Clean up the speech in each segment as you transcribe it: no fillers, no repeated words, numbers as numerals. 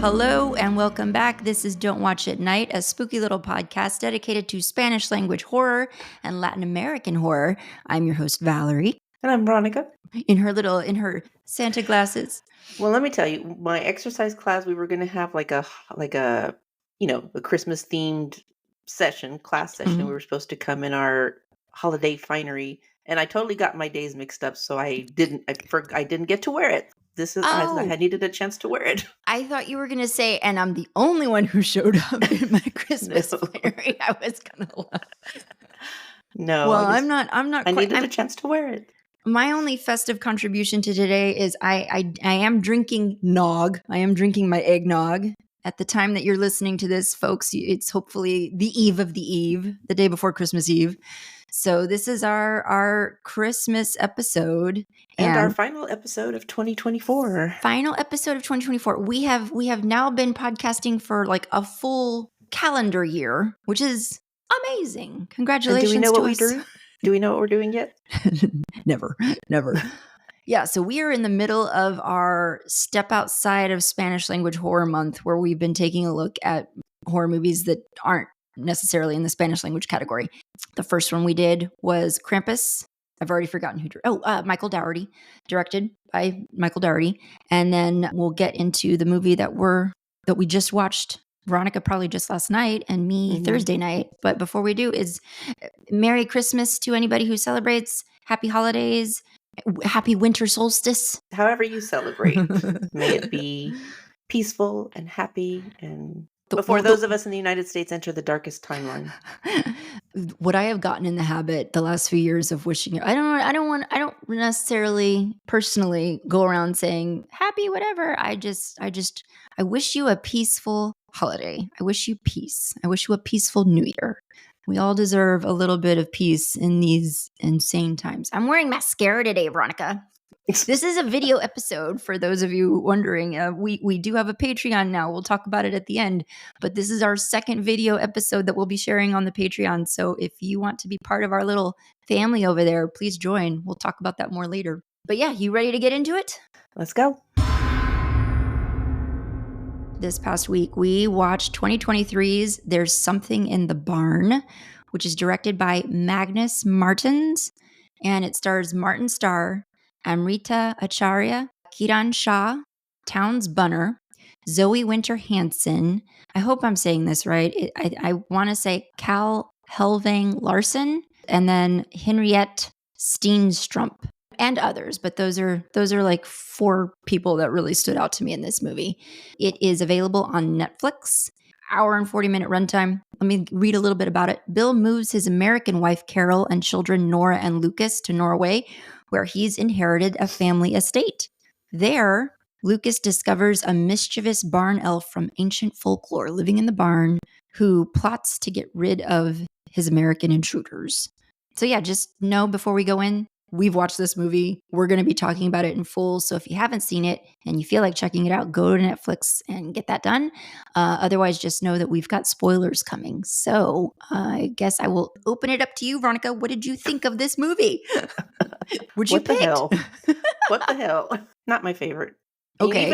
Hello and welcome back. This is Don't Watch at Night, a spooky little podcast dedicated to Spanish language horror and Latin American horror. I'm your host, Valerie. And I'm Veronica. In her Santa glasses. Well, let me tell you, my exercise class, we were going to have like a Christmas themed class session. Mm-hmm. We were supposed to come in our holiday finery, and I totally got my days mixed up. So I didn't get to wear it. I had needed a chance to wear it. I thought you were going to say, and I'm the only one who showed up in my Christmas finery. I was going to laugh. No. Well, I'm not. I needed a chance to wear it. My only festive contribution to today is I am drinking nog. I am drinking my eggnog. At the time that you're listening to this, folks, it's hopefully the eve of the eve, the day before Christmas Eve. So this is our Christmas episode. And our final episode of 2024. Final episode of 2024. We have now been podcasting for like a full calendar year, which is amazing. Congratulations. And do we know what we do? Do we know what we're doing yet? Never. Yeah, so we are in the middle of our Step Outside of Spanish Language Horror Month, where we've been taking a look at horror movies that aren't necessarily in the Spanish language category. The first one we did was Krampus. I've already forgotten who Michael Dougherty, directed by Michael Dougherty. And then we'll get into the movie that we just watched. Veronica probably just last night and me Thursday night. But before we do is Merry Christmas to anybody who celebrates. Happy holidays. Happy Winter Solstice. However you celebrate. May it be peaceful and happy and before those of us in the United States enter the darkest timeline. What I have gotten in the habit the last few years of wishing, I don't necessarily personally go around saying happy whatever. I wish you a peaceful holiday. I wish you peace. I wish you a peaceful New Year. We all deserve a little bit of peace in these insane times. I'm wearing mascara today, Veronica. This is a video episode for those of you wondering. We do have a Patreon now. We'll talk about it at the end. But this is our second video episode that we'll be sharing on the Patreon. So if you want to be part of our little family over there, please join. We'll talk about that more later. But yeah, you ready to get into it? Let's go. This past week, we watched 2023's There's Something in the Barn, which is directed by Magnus Martens, and it stars Martin Starr, Amrita Acharia, Kiran Shah, Towns Bunner, Zoe Winter-Hansen. I hope I'm saying this right. I want to say Calle Helevang-Larsen, and then Henriette Steenstrup. And others, but those are like four people that really stood out to me in this movie. It is available on Netflix. Hour and 40-minute runtime. Let me read a little bit about it. Bill moves his American wife Carol and children Nora and Lucas to Norway, where he's inherited a family estate. There, Lucas discovers a mischievous barn elf from ancient folklore living in the barn who plots to get rid of his American intruders. So yeah, just know before we go in, we've watched this movie. We're going to be talking about it in full. So if you haven't seen it and you feel like checking it out, go to Netflix and get that done. Otherwise, just know that we've got spoilers coming. So I guess I will open it up to you, Veronica. What did you think of this movie? What the hell? What the hell? Not my favorite. Okay.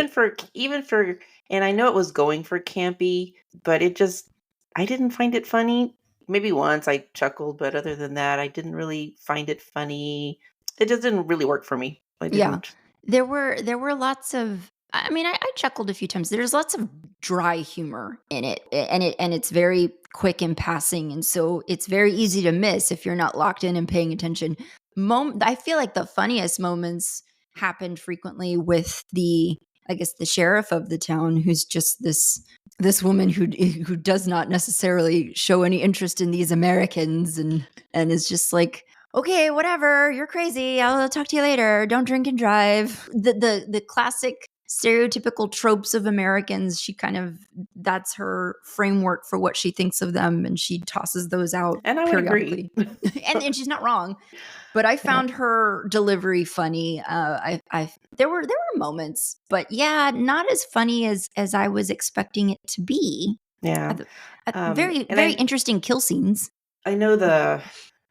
Even for, and I know it was going for campy, but I didn't find it funny. Maybe once I chuckled, but other than that, I didn't really find it funny. It just didn't really work for me. Yeah, there were lots of. I mean, I chuckled a few times. There's lots of dry humor in it, and it's very quick in passing, and so it's very easy to miss if you're not locked in and paying attention. I feel like the funniest moments happened frequently with the sheriff of the town, who's just this woman who does not necessarily show any interest in these Americans and is just like, okay, whatever, you're crazy. I'll talk to you later. Don't drink and drive. The classic stereotypical tropes of Americans. That's her framework for what she thinks of them, and she tosses those out and I would periodically. Agree. and she's not wrong. But I found her delivery funny. There were moments, but yeah, not as funny as I was expecting it to be. Yeah, very interesting kill scenes. I know the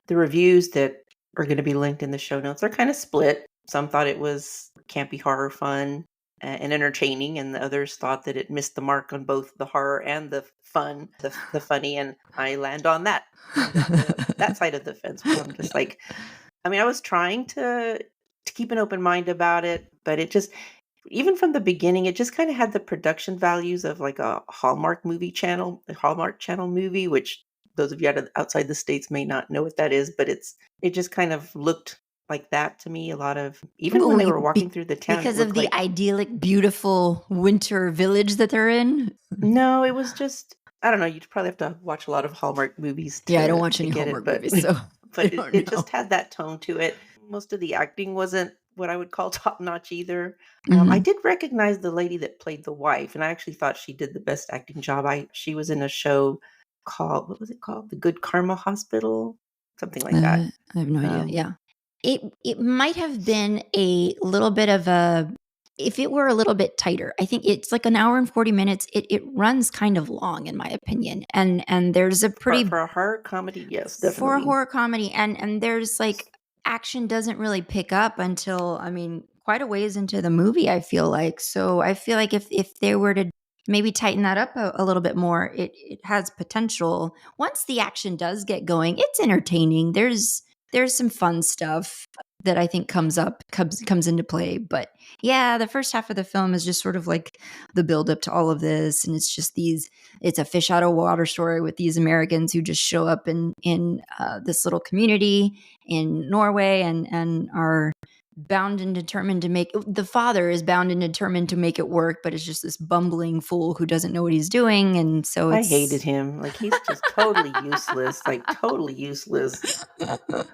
reviews that are going to be linked in the show notes are kind of split. Some thought it was campy horror fun. and entertaining, and the others thought that it missed the mark on both the horror and the fun, the funny, and I land on that end of that side of the fence where I'm just like, I mean, I was trying to keep an open mind about it, but it just, even from the beginning, it just kind of had the production values of like a Hallmark Channel movie, which those of you outside the States may not know what that is, but it just kind of looked like that to me. A lot of, even when they were walking through the town, because of the idyllic, beautiful winter village that they're in. No, it was just, I don't know. You'd probably have to watch a lot of Hallmark movies. I don't watch any Hallmark movies, so but it just had that tone to it. Most of the acting wasn't what I would call top notch either. I did recognize the lady that played the wife, and I actually thought she did the best acting job. She was in a show called, what was it called? The Good Karma Hospital, something like that. I have no idea. Yeah, it might have been a little bit of a. If it were a little bit tighter, I think it's like an hour and 40 minutes. It runs kind of long, in my opinion. And there's a pretty for a horror comedy, yes, definitely. For a horror comedy, and there's like action doesn't really pick up until, I mean, quite a ways into the movie, I feel like. So I feel like if they were to maybe tighten that up a little bit more, it has potential. Once the action does get going, it's entertaining. There's some fun stuff that I think comes into play. But yeah, the first half of the film is just sort of like the build up to all of this. And it's just it's a fish out of water story with these Americans who just show up in this little community in Norway and are bound and determined to make, the father is bound and determined to make it work, but it's just this bumbling fool who doesn't know what he's doing. And so I hated him. Like, he's just totally useless, like totally useless.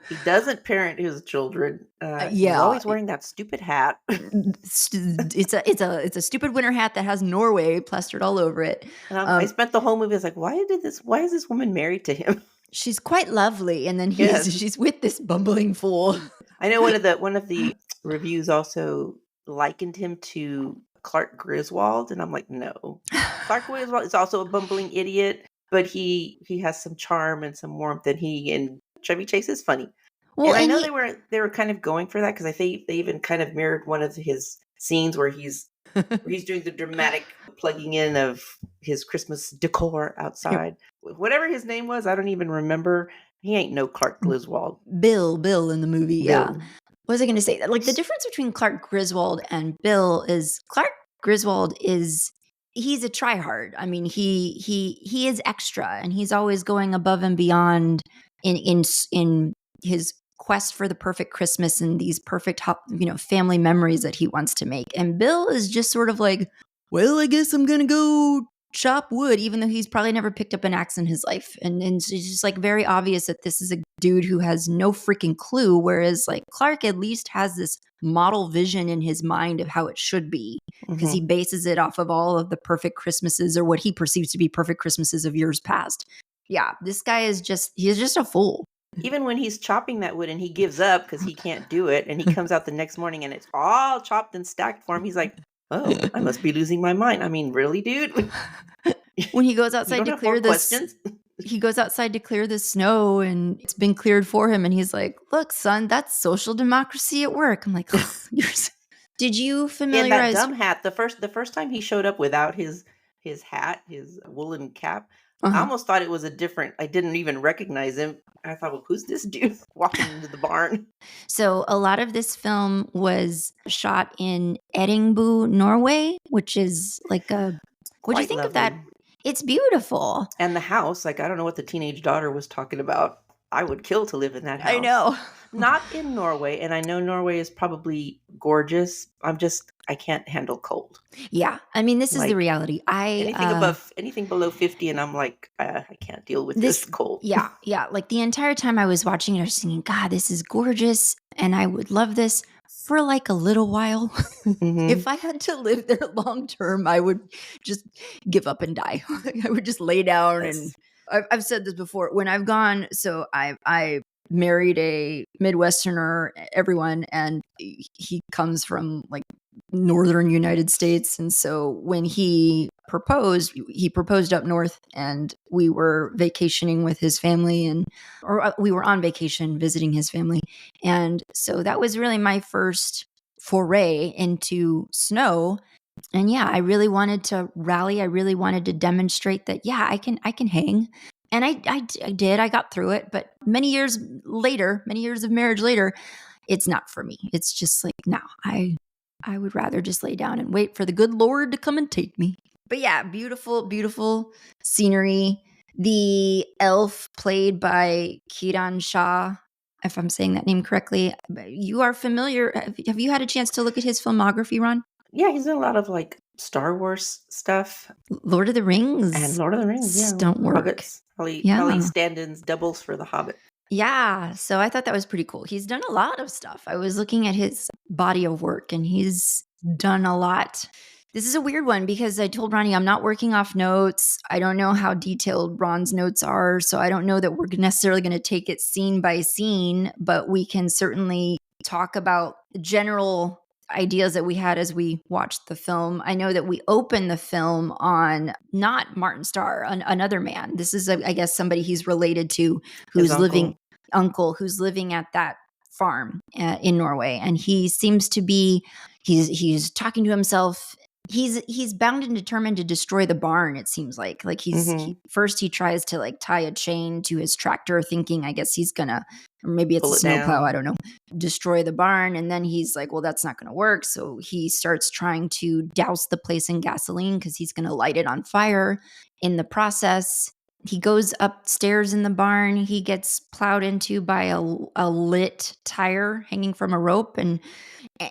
He doesn't parent his children. He's always wearing that stupid hat. It's a stupid winter hat that has Norway plastered all over it. And I spent the whole movie, I was like, why is this woman married to him? She's quite lovely, and then she's with this bumbling fool. I know one of the reviews also likened him to Clark Griswold, and I'm like, no. Clark Griswold is also a bumbling idiot, but he has some charm and some warmth, and Chevy Chase is funny. Well, and I know they were kind of going for that, because I think they even kind of mirrored one of his scenes where he's doing the dramatic plugging in of his Christmas decor outside. Whatever his name was, I don't even remember. He ain't no Clark Griswold. Bill in the movie. Bill. Yeah. What was I going to say? Like, the difference between Clark Griswold and Bill is Clark Griswold he's a tryhard. I mean, he is extra, and he's always going above and beyond in his quest for the perfect Christmas and these perfect, family memories that he wants to make. And Bill is just sort of like, well, I guess I'm going to go chop wood, even though he's probably never picked up an axe in his life. And it's just like very obvious that this is a dude who has no freaking clue. Whereas like Clark at least has this model vision in his mind of how it should be, because he bases it off of all of the perfect Christmases, or what he perceives to be perfect Christmases of years past. Yeah, this guy he's just a fool. Even when he's chopping that wood and he gives up because he can't do it, and he comes out the next morning and it's all chopped and stacked for him, he's like, oh, I must be losing my mind. I mean, really, dude? When he goes outside to clear he goes outside to clear the snow, and it's been cleared for him. And he's like, look, son, that's social democracy at work. I'm like, did you familiarize? That dumb hat. The first time he showed up without his hat, his woolen cap, I almost thought it was I didn't even recognize him. I thought, well, who's this dude walking into the barn? So a lot of this film was shot in Edinburgh, Norway, which is like what do you think of that? It's beautiful. And the house, like, I don't know what the teenage daughter was talking about. I would kill to live in that house. I know. Not in Norway, and I know Norway is probably gorgeous. I can't handle cold. Yeah, I mean, this is the reality. Anything below 50, and I'm like, I can't deal with this cold. Yeah. Like the entire time I was watching it, I was thinking, God, this is gorgeous, and I would love this for like a little while. If I had to live there long term, I would just give up and die. I would just lay down. And I've said this before. When I've gone, so I married a Midwesterner, everyone, and he comes from like northern United States. And so when he proposed up north, and we were vacationing with his family, or we were on vacation visiting his family. And so that was really my first foray into snow. And yeah, I really wanted to rally. I really wanted to demonstrate that, yeah, I can hang. And I did. I got through it. But many years of marriage later, it's not for me. It's just like, no, I would rather just lay down and wait for the good Lord to come and take me. But yeah, beautiful, beautiful scenery. The elf played by Kiran Shah, if I'm saying that name correctly. You are familiar. Have you had a chance to look at his filmography, Ron? Yeah, he's done a lot of like Star Wars stuff. Lord of the Rings. And Lord of the Rings, yeah. Don't work. Hobbits. Probably stand-ins, doubles for The Hobbit. Yeah, so I thought that was pretty cool. He's done a lot of stuff. I was looking at his body of work, and he's done a lot. This is a weird one because I told Ronnie I'm not working off notes. I don't know how detailed Ron's notes are, so I don't know that we're necessarily going to take it scene by scene, but we can certainly talk about general ideas that we had as we watched the film. I know that we opened the film on not Martin Starr, another man. This is, I guess, somebody he's related to who's uncle who's living at that farm in Norway. And he seems to be, he's talking to himself. He's bound and determined to destroy the barn, it seems like. Like first he tries to like tie a chain to his tractor, thinking I guess he's gonna, or maybe it's a snowplow, I don't know, destroy the barn. And then he's like, well, that's not gonna work. So he starts trying to douse the place in gasoline because he's gonna light it on fire. In the process, he goes upstairs in the barn. He gets plowed into by a lit tire hanging from a rope. And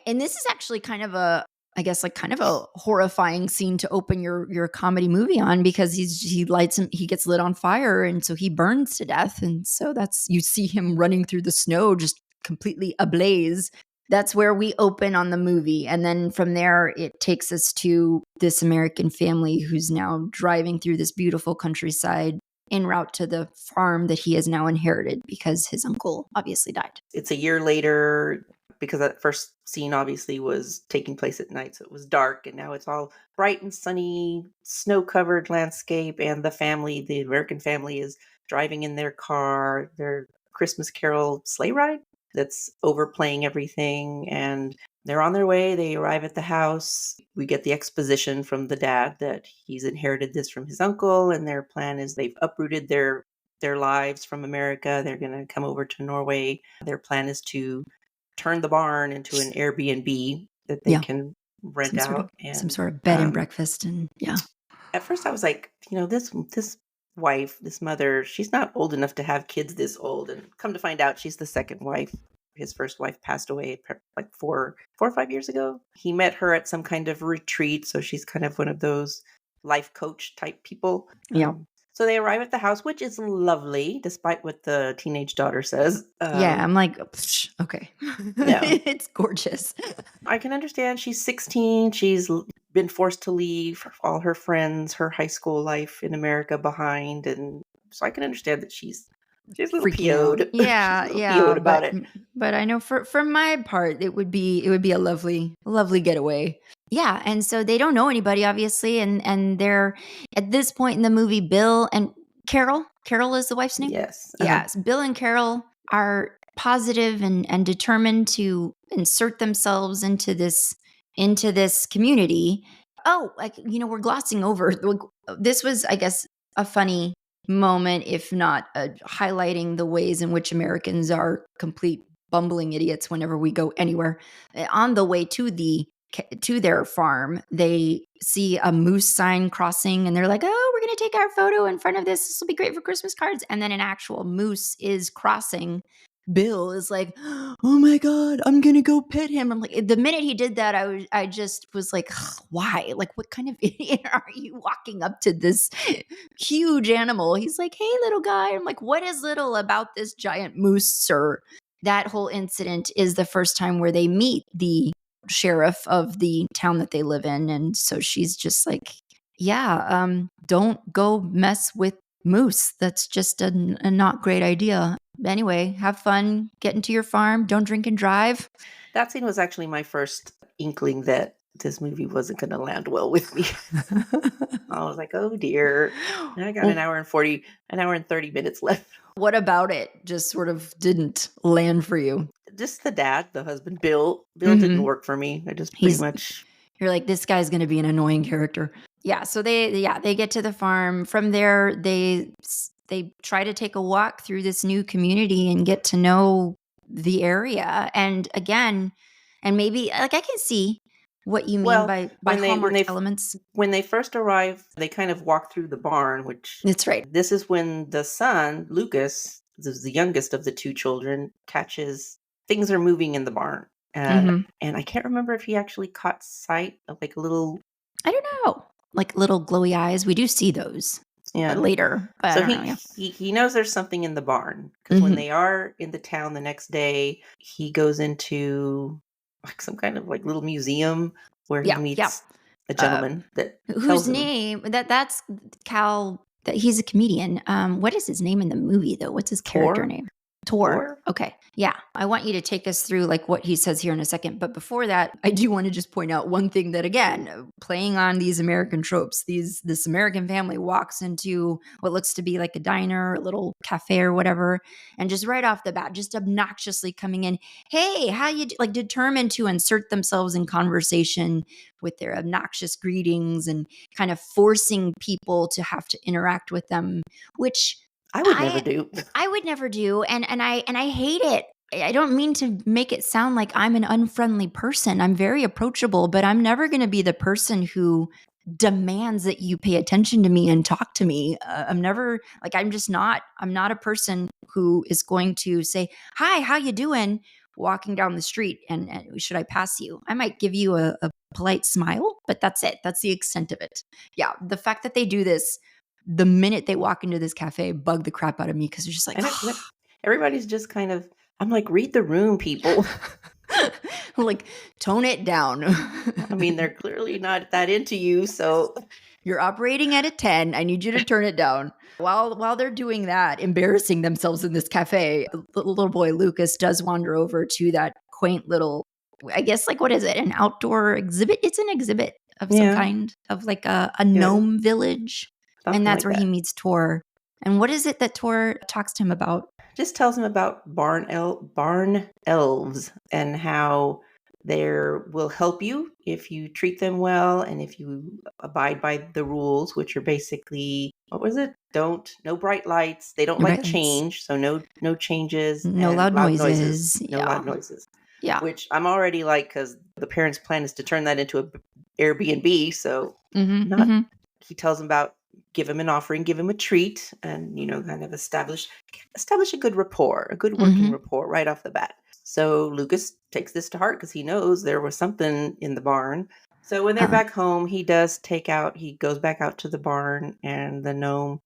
this is actually kind of a horrifying scene to open your comedy movie on, because he gets lit on fire, and so he burns to death. And so you see him running through the snow just completely ablaze. That's where we open on the movie. And then from there, it takes us to this American family who's now driving through this beautiful countryside en route to the farm that he has now inherited because his uncle obviously died. It's a year later, because that first scene obviously was taking place at night, so it was dark, and now it's all bright and sunny, snow-covered landscape, and the American family is driving in their car, their Christmas Carol sleigh ride that's overplaying everything, and they're on their way. They arrive at the house. We get the exposition from the dad that he's inherited this from his uncle, and their plan is they've uprooted their lives from America. They're going to come over to Norway. Their plan is to turn the barn into an Airbnb that they can rent out. Some sort of bed and breakfast. And yeah. At first I was like, this wife, this mother, she's not old enough to have kids this old. And come to find out, she's the second wife. His first wife passed away like 4 or 5 years ago. He met her at some kind of retreat. So she's kind of one of those life coach type people. Yeah. So they arrive at the house, which is lovely, despite what the teenage daughter says. I'm like, okay. Yeah. It's gorgeous. I can understand. She's 16. She's been forced to leave all her friends, her high school life in America behind. And so I can understand that she's a little PO'd. Yeah, PO'd about it. But I know for my part, it would be a lovely getaway. Yeah, and so they don't know anybody, obviously, and they're at this point in the movie, Bill and Carol. Carol is the wife's name? Yes. Yes. Bill and Carol are positive and determined to insert themselves into this community. Oh, we're glossing over. This was, I guess, a funny moment, if not highlighting the ways in which Americans are complete bumbling idiots whenever we go anywhere. On the way to their farm, they see a moose sign crossing, and they're like, oh, we're going to take our photo in front of this. This will be great for Christmas cards. And then an actual moose is crossing. Bill is like, oh my God, I'm going to go pet him. I'm like, the minute he did that, I just was like, why? Like, what kind of idiot are you walking up to this huge animal? He's like, hey, little guy. I'm like, what is little about this giant moose, sir? That whole incident is the first time where they meet the sheriff of the town that they live in. And so she's just like, don't go mess with moose. That's just a not great idea. Anyway, have fun, get into your farm, don't drink and drive. That scene was actually my first inkling that this movie wasn't going to land well with me. I was like, oh dear. Now I got an hour and 30 minutes left. What about it just sort of didn't land for you? just the dad, the husband, Bill. Bill didn't work for me. I just pretty much. You're like, this guy's going to be an annoying character. Yeah. So they get to the farm. From there, they try to take a walk through this new community and get to know the area. And again, and maybe like I can see what you mean by Hallmark elements. When they first arrive, they kind of walk through the barn, which that's right. This is when the son, Lucas, the youngest of the two children, catches things are moving in the barn. And I can't remember if he actually caught sight of like a little... I don't know. Like little glowy eyes. We do see those later. But so he knows there's something in the barn. Because when they are in the town the next day, he goes into like some kind of like little museum where he meets a gentleman whose name... That's Cal... He's a comedian. What is his name in the movie, though? What's his character name? Tor. Okay. Yeah. I want you to take us through like what he says here in a second. But before that, I do want to just point out one thing that, again, playing on these American tropes, this American family walks into what looks to be like a diner, a little cafe or whatever. And just right off the bat, just obnoxiously coming in, hey, how you like determined to insert themselves in conversation with their obnoxious greetings and kind of forcing people to have to interact with them, which I would never do. I would never do. And I hate it. I don't mean to make it sound like I'm an unfriendly person. I'm very approachable, but I'm never going to be the person who demands that you pay attention to me and talk to me. I'm never like, I'm not a person who is going to say, hi, how you doing? Walking down the street and should I pass you? I might give you a polite smile, but that's it. That's the extent of it. Yeah. The fact that they do this the minute they walk into this cafe bugged the crap out of me because it's just like everybody's just kind of, I'm like, read the room, people. Like, tone it down. I mean, they're clearly not that into you, so you're operating at a 10. I need you to turn it down. While they're doing that, embarrassing themselves in this cafe, little boy Lucas does wander over to that quaint little, I guess, like, what is it? An outdoor exhibit? It's an exhibit of some kind of like a gnome village. Something and that's like where he meets Tor. And what is it that Tor talks to him about? Just tells him about barn elves and how they will help you if you treat them well and if you abide by the rules, which are basically, what was it? No bright lights. They don't like change, so no changes. No loud noises. No loud noises. Yeah. Which I'm already like, because the parents' plan is to turn that into a Airbnb. So he tells him about give him an offering, give him a treat, and, kind of establish a good rapport, a good working rapport right off the bat. So Lucas takes this to heart because he knows there was something in the barn. So when they're back home, he goes back out to the barn and the gnome,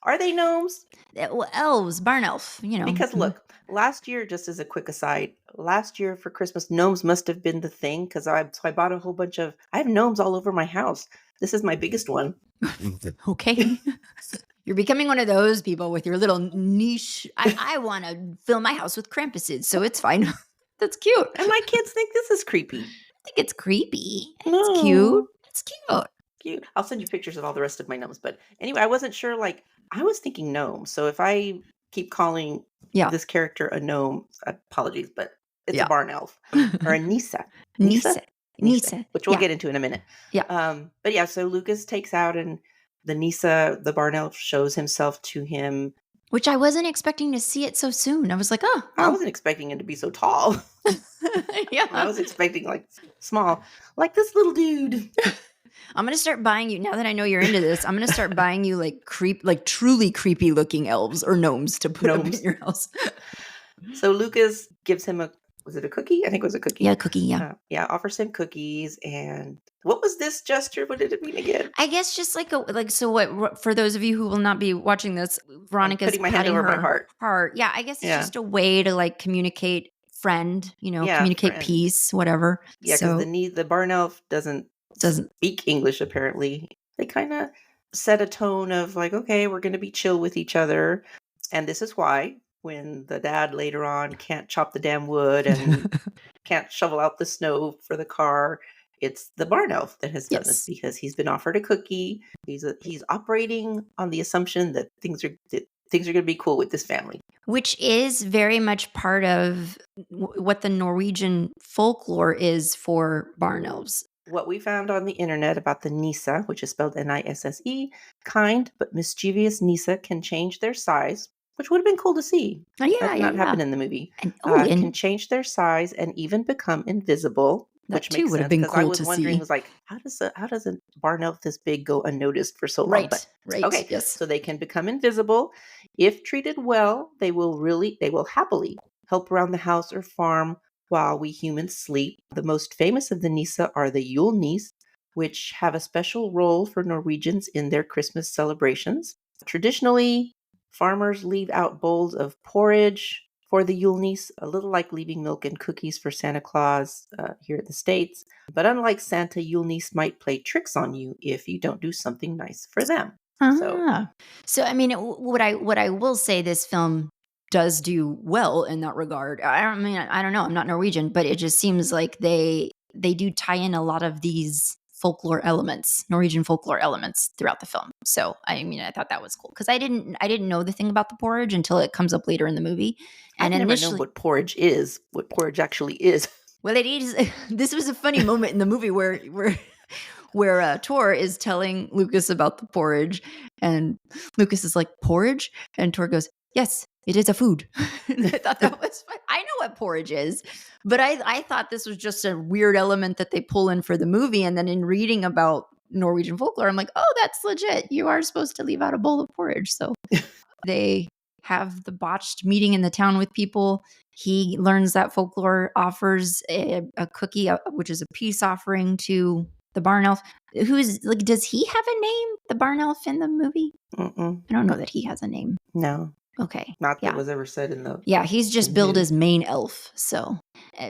are they gnomes? Well, elves, barn elf, Because look, last year, just as a quick aside, for Christmas, gnomes must have been the thing because I bought a whole bunch I have gnomes all over my house. This is my biggest one. Okay. You're becoming one of those people with your little niche. I want to fill my house with Krampuses, so it's fine. That's cute. And my kids think this is creepy. I think it's creepy. It's cute. It's cute. Cute. I'll send you pictures of all the rest of my gnomes. But anyway, I wasn't sure. Like, I was thinking gnome. So if I keep calling this character a gnome, apologies, but it's a barn elf or a Nisa. Nisa, which we'll get into in a minute. Yeah. But yeah, so Lucas takes out and the Nisa, the barn elf, shows himself to him. Which I wasn't expecting to see it so soon. I was like, I wasn't expecting him to be so tall. Yeah. I was expecting like small, like this little dude. I'm going to start buying you, now that I know you're into this, I'm going to start buying you like truly creepy looking elves or gnomes to put up in your house. So Lucas gives him was it a cookie? I think it was a cookie. Yeah, cookie, yeah. Offers him cookies. And what was this gesture? What did it mean again? I guess just so what, for those of you who will not be watching this, Veronica's putting my hand over my heart. Yeah, I guess it's just a way to like communicate friend, communicate friend. Peace, whatever. Yeah, because the barn elf doesn't speak English, apparently. They kind of set a tone of like, okay, we're going to be chill with each other. And this is why when the dad later on can't chop the damn wood and can't shovel out the snow for the car, it's the barn elf that has done this because he's been offered a cookie. He's operating on the assumption that things are going to be cool with this family. Which is very much part of what the Norwegian folklore is for barn elves. What we found on the internet about the Nisse, which is spelled Nisse, kind but mischievous Nisse can change their size, which would have been cool to see. Oh, yeah, That did yeah, not happen yeah. in the movie. And, Can change their size and even become invisible, that which too makes would have sense been because I cool was to wondering, see. was like, how does a barn elf this big go unnoticed for so long? Right, But right, okay, yes. so they can become invisible. If treated well, they will happily help around the house or farm while we humans sleep. The most famous of the Nisse are the Yule Nisse, which have a special role for Norwegians in their Christmas celebrations. Traditionally, farmers leave out bowls of porridge for the Yule Nisse, a little like leaving milk and cookies for Santa Claus here in the States. But unlike Santa, Yule Nisse might play tricks on you if you don't do something nice for them. So I mean, what I will say, this film does do well in that regard. I don't know. I'm not Norwegian, but it just seems like they do tie in a lot of these folklore elements, Norwegian folklore elements throughout the film. So I mean, I thought that was cool because I didn't know the thing about the porridge until it comes up later in the movie. And I've never known what porridge actually is. Well, it is. This was a funny moment in the movie where Tor is telling Lucas about the porridge, and Lucas is like, porridge? And Tor goes, yes, it is a food. And I thought that was fun. I know what porridge is, but I thought this was just a weird element that they pull in for the movie. And then in reading about Norwegian folklore, I'm like, oh, that's legit. You are supposed to leave out a bowl of porridge. So they have the botched meeting in the town with people. He learns that folklore offers a cookie, which is a peace offering to the barn elf. Who is like? Does he have a name? The barn elf in the movie? Mm-mm. I don't know that he has a name. No. Okay. Not that was ever said in the. Yeah, he's just billed as main elf. So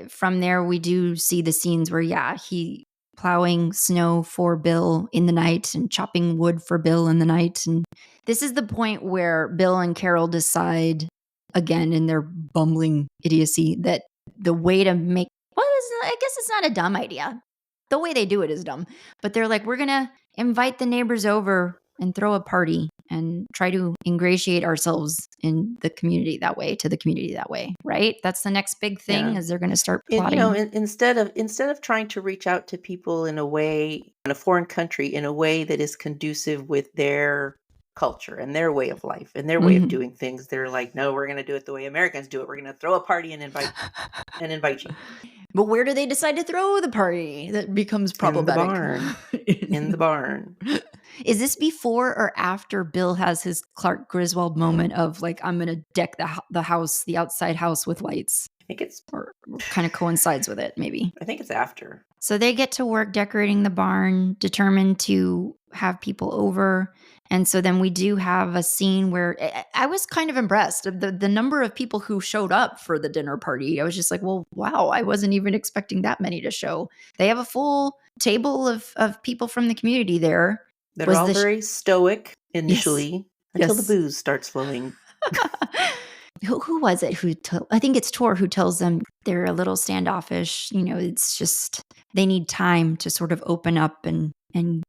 from there, we do see the scenes where he plowing snow for Bill in the night and chopping wood for Bill in the night. And this is the point where Bill and Carol decide, again in their bumbling idiocy, that the way to make, I guess it's not a dumb idea. The way they do it is dumb. But they're like, we're going to invite the neighbors over and throw a party and try to ingratiate ourselves in the community that way, right? That's the next big thing, is they're going to start plotting. Instead of trying to reach out to people in a foreign country in a way that is conducive with their culture and their way of life and their way of doing things, they're like, no, we're going to do it the way Americans do it. We're going to throw a party and invite you. But where do they decide to throw the party? That becomes problematic. In the barn. Is this before or after Bill has his Clark Griswold moment of like, I'm going to deck the house, the outside house with lights? I think it's or kind of coincides with it, maybe. I think it's after. So they get to work decorating the barn, determined to have people over. And so then we do have a scene where I was kind of impressed. The number of people who showed up for the dinner party, I was just like, well, wow, I wasn't even expecting that many to show. They have a full table of people from the community there. They're all very stoic initially until the booze starts flowing. Who was it I think it's Tor who tells them they're a little standoffish. It's just they need time to sort of open up and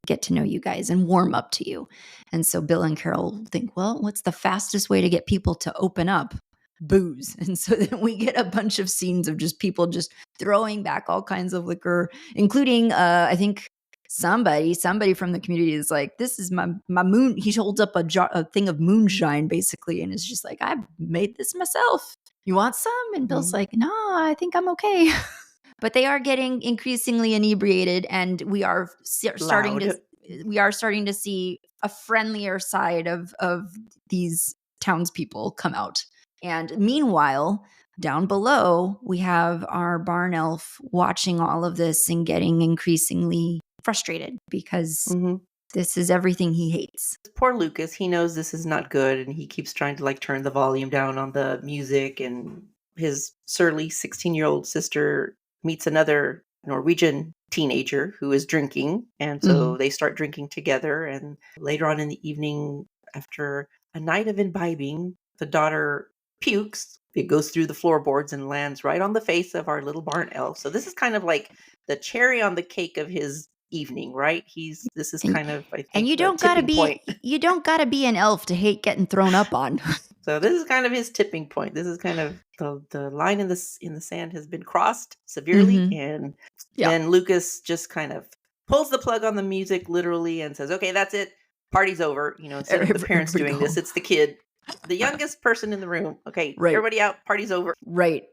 get to know you guys and warm up to you. And so Bill and Carol think, well, what's the fastest way to get people to open up? Booze. And so then we get a bunch of scenes of just people just throwing back all kinds of liquor, including I think somebody from the community is like, this is my moon. He holds up a thing of moonshine basically and is just like, I made this myself. You want some? And Bill's like, no, I think I'm okay. But they are getting increasingly inebriated, and we are starting to see a friendlier side of these townspeople come out. And meanwhile, down below, we have our barn elf watching all of this and getting increasingly frustrated because this is everything he hates. Poor Lucas, he knows this is not good, and he keeps trying to turn the volume down on the music, and his surly 16-year-old sister meets another Norwegian teenager who is drinking, and so they start drinking together. And later on in the evening, after a night of imbibing, the daughter pukes. It goes through the floorboards and lands right on the face of our little barn elf. So this is kind of like the cherry on the cake of his evening, right? This is kind of, I think, and you don't gotta be an elf to hate getting thrown up on. So this is kind of his tipping point. This is kind of the line in the sand has been crossed severely, and then Lucas just kind of pulls the plug on the music literally and says, "Okay, that's it. Party's over." Instead of the parents doing this, it's the kid, the youngest person in the room. Okay, everybody out. Party's over. Right.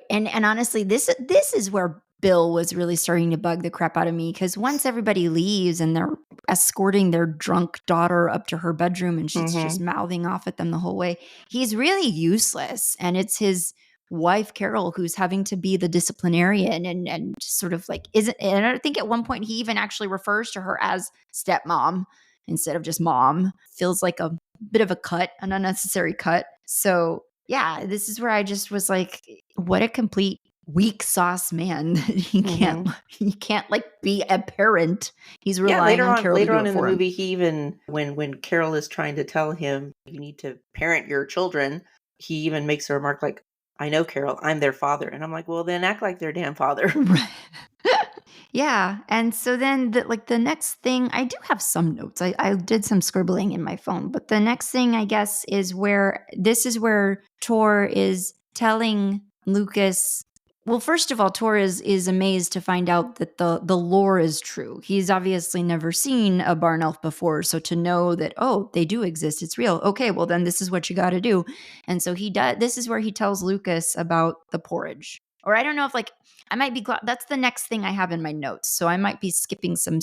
And honestly, this is where Bill was really starting to bug the crap out of me, because once everybody leaves and they're escorting their drunk daughter up to her bedroom and she's just mouthing off at them the whole way, he's really useless. And it's his wife, Carol, who's having to be the disciplinarian and just sort of like isn't. And I think at one point he even actually refers to her as stepmom instead of just mom. Feels like a bit of an unnecessary cut. So yeah, this is where I just was like, what a complete weak sauce man. He can't like be a parent. He's relying on Carol later to do on it in the for him. movie, he even when Carol is trying to tell him you need to parent your children, he even makes a remark like, "I know, Carol, I'm their father." And I'm like, well, then act like their damn father. Right. Yeah. And so then the next thing, I do have some notes. I did some scribbling in my phone, but the next thing I guess is where Tor is telling Lucas. Well, first of all, Tor is amazed to find out that the lore is true. He's obviously never seen a barn elf before. So to know that, oh, they do exist, it's real. Okay, well then this is what you got to do. And so he does. This is where he tells Lucas about the porridge. Or I don't know if I might be, that's the next thing I have in my notes. So I might be skipping some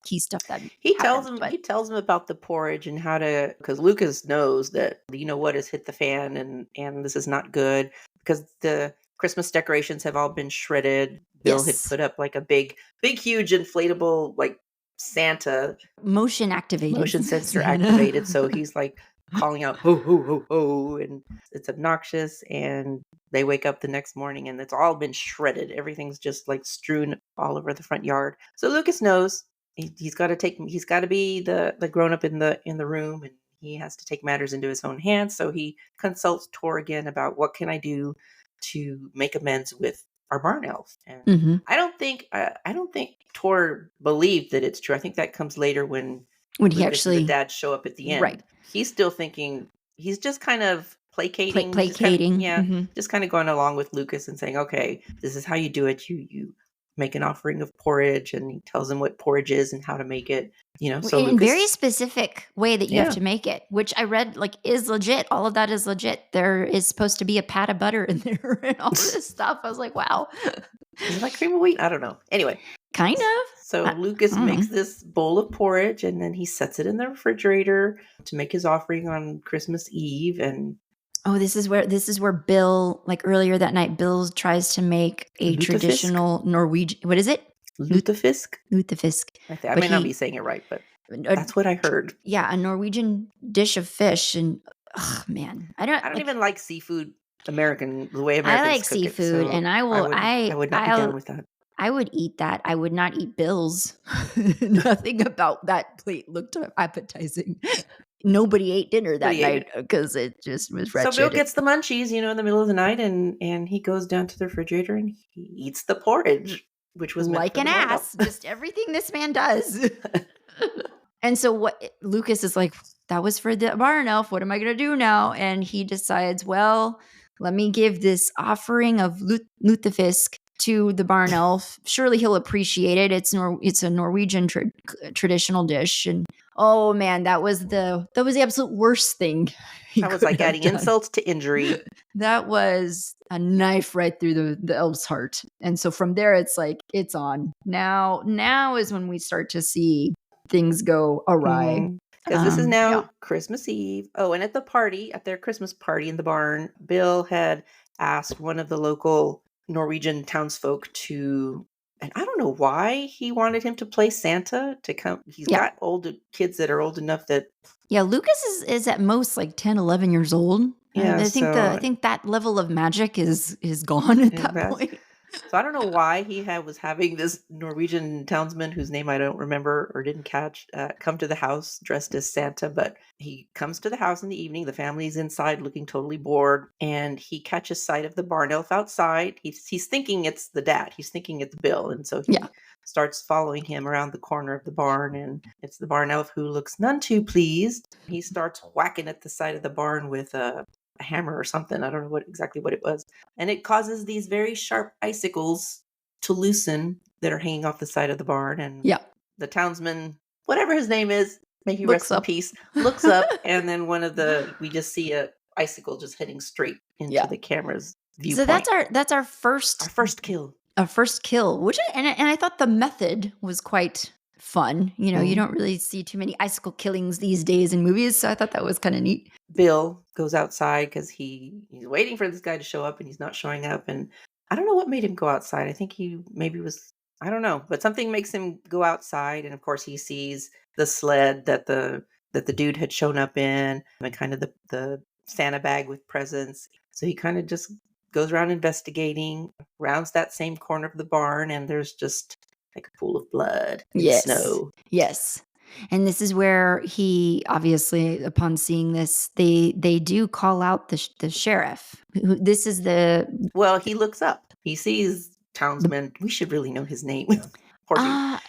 key stuff that he tells him about the porridge and how to, because Lucas knows that, what has hit the fan and this is not good because the Christmas decorations have all been shredded. Bill had put up like a big, huge inflatable, like Santa. Motion sensor activated. So he's like calling out, ho, ho, ho, ho. And it's obnoxious. And they wake up the next morning and it's all been shredded. Everything's just like strewn all over the front yard. So Lucas knows he's got to be the grown up in the room, and he has to take matters into his own hands. So he consults Tor again about what can I do to make amends with our barn elf. And I don't think Tor believed that it's true. I think that comes later when he actually and the dad show up at the end. Right. He's still thinking, he's just kind of placating. Just kind of going along with Lucas and saying, okay, this is how you do it. You make an offering of porridge, and he tells him what porridge is and how to make it. So in Lucas, very specific way that you have to make it, which I read is legit. All of that is legit. There is supposed to be a pat of butter in there and all this stuff. I was like, wow. Is it like cream of wheat? I don't know. Anyway. Kind of. So Lucas makes this bowl of porridge, and then he sets it in the refrigerator to make his offering on Christmas Eve. And this is where Bill, earlier that night, Bill tries to make a traditional Norwegian. What is it? Lutefisk. I may not be saying it right, but that's what I heard. Yeah, a Norwegian dish of fish, and man, I don't even like seafood. The way Americans I like cook seafood, it, so and I would not be down with that. I would eat that. I would not eat Bill's. Nothing about that plate looked appetizing. Nobody ate dinner that night because it just was wretched. So Bill gets the munchies, in the middle of the night, and he goes down to the refrigerator and he eats the porridge, which was like an ass. Just everything this man does. And so what Lucas is like, that was for the barn elf. What am I going to do now? And he decides, well, let me give this offering of lutefisk to the barn elf. Surely he'll appreciate it. It's a Norwegian traditional dish. And oh man, that was the absolute worst thing. That was like adding insult to injury. That was a knife right through the elf's heart. And so from there, it's like, it's on. Now is when we start to see things go awry. Because this is now Christmas Eve. Oh, and at their Christmas party in the barn, Bill had asked one of the local Norwegian townsfolk to, and I don't know why he wanted him to play Santa to come. He's got kids that are old enough that. Yeah, Lucas is at most 10, 11 years old. Yeah, I think that level of magic is gone at that point. So I don't know why he was having this Norwegian townsman whose name I don't remember or didn't catch come to the house dressed as Santa. But he comes to the house in the evening. The family's inside looking totally bored. And he catches sight of the barn elf outside. He's thinking it's the dad. He's thinking it's Bill. And so he starts following him around the corner of the barn. And it's the barn elf who looks none too pleased. He starts whacking at the side of the barn with a a hammer or something. I don't know exactly what it was. And it causes these very sharp icicles to loosen that are hanging off the side of the barn. And Yeah. the townsman, whatever his name is, may he Looks rest in up. peace, looks up, and then we just see a icicle just heading straight into the camera's viewpoint. So that's our first kill. Our first kill, which and I thought the method was quite fun. You know, you don't really see too many icicle killings these days in movies, so I thought that was kind of neat. Bill goes outside because he's waiting for this guy to show up, and he's not showing up. And I don't know what made him go outside. I think he maybe was, I don't know, but something makes him go outside. And of course, he sees the sled that the dude had shown up in, and kind of the Santa bag with presents. So he kind of just goes around investigating, rounds that same corner of the barn, and there's just like a pool of blood and snow. Yes. And this is where he obviously, upon seeing this, they do call out the sheriff. This is Well, he looks up. He sees Townsman. We should really know his name.